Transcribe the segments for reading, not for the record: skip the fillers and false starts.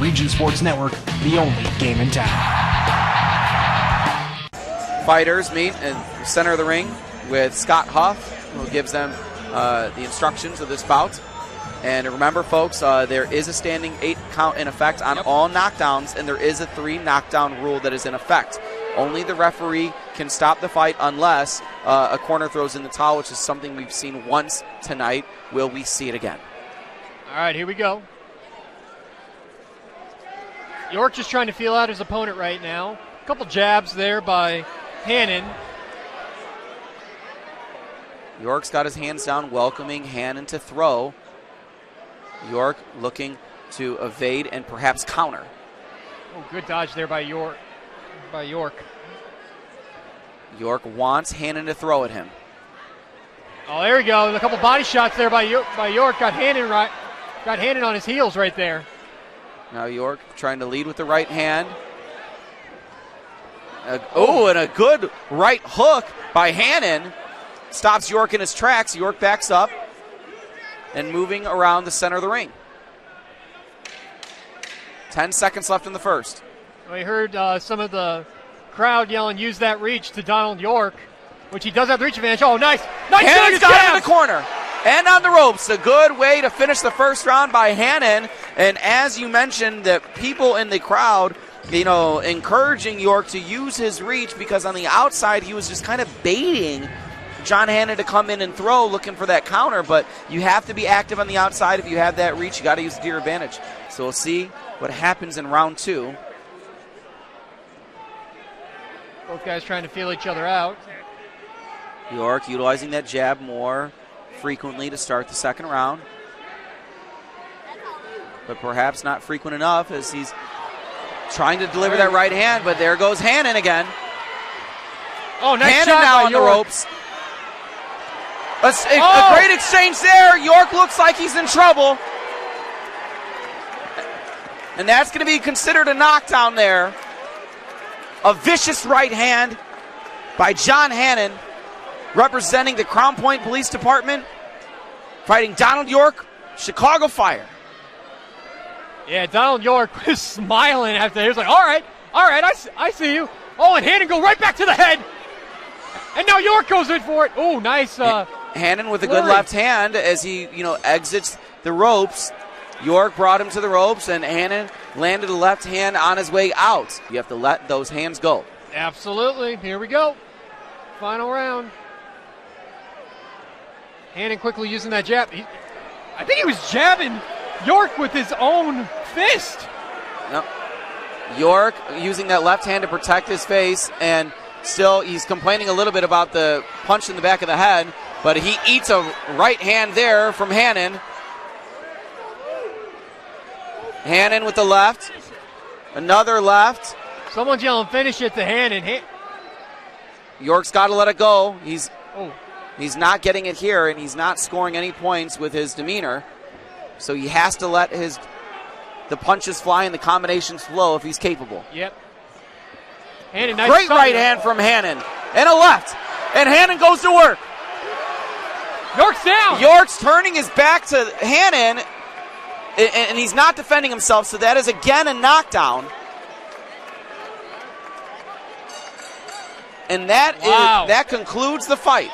Region Sports Network, the only game in town. Fighters meet in the center of the ring with Scott Huff, who gives them the instructions of this bout. And remember, folks, there is a standing 8 count in effect on all knockdowns, and there is a 3 knockdown rule that is in effect. Only the referee can stop the fight unless a corner throws in the towel, which is something we've seen once tonight. Will we see it again? All right, here we go. York just trying to feel out his opponent right now. A couple jabs there by Hannon. York's got his hands down, welcoming Hannon to throw. York looking to evade and perhaps counter. Oh, good dodge there by York. York wants Hannon to throw at him. Oh, there we go. A couple body shots there by York. Got Hannon on his heels right there. Now York trying to lead with the right hand. And a good right hook by Hannon stops York in his tracks. York backs up and moving around the center of the ring. 10 seconds left in the first. We heard some of the crowd yelling, use that reach to Donald York, which he does have the reach advantage. Oh, nice. Hannon's got him in the corner and on the ropes. A good way to finish the first round by Hannon. And as you mentioned, the people in the crowd, encouraging York to use his reach, because on the outside he was just kind of baiting John Hannon to come in and throw, looking for that counter. But you have to be active on the outside. If you have that reach, you got to use it to your advantage. So we'll see what happens in round 2. Both guys trying to feel each other out. York utilizing that jab more frequently to start the second round, but perhaps not frequent enough as he's trying to deliver that right hand. But there goes Hannon again. Oh, nice Hannon shot now by on York. the ropes. A great exchange there. York looks like he's in trouble, and that's going to be considered a knockdown there. A vicious right hand by John Hannon, representing the Crown Point Police Department, fighting Donald York, Chicago Fire. Yeah, Donald York was smiling after. He was like, all right, I see you. Oh, and Hannon go right back to the head. And now York goes in for it. Oh, nice. Hannon with a good left hand as he, exits the ropes. York brought him to the ropes, and Hannon landed a left hand on his way out. You have to let those hands go. Absolutely. Here we go. Final round. Hannon quickly using that jab. I think he was jabbing York with his own fist. Yep. York using that left hand to protect his face, and still he's complaining a little bit about the punch in the back of the head, but he eats a right hand there from Hannon. Hannon with the left. Another left. Someone's yelling finish it to Hannon. York's got to let it go. He's not getting it here, and he's not scoring any points with his demeanor. So he has to let the punches fly and the combinations flow if he's capable. Yep. Hannon, nice great right hand from Hannon. And a left. And Hannon goes to work. York's down. York's turning his back to Hannon, and he's not defending himself, so that is again a knockdown. And that concludes the fight.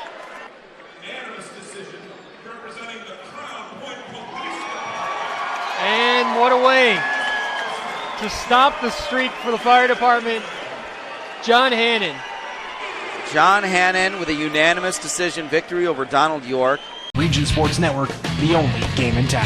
And what a way to stop the streak for the fire department. John Hannon. John Hannon with a unanimous decision victory over Donald York. Region Sports Network, the only game in town.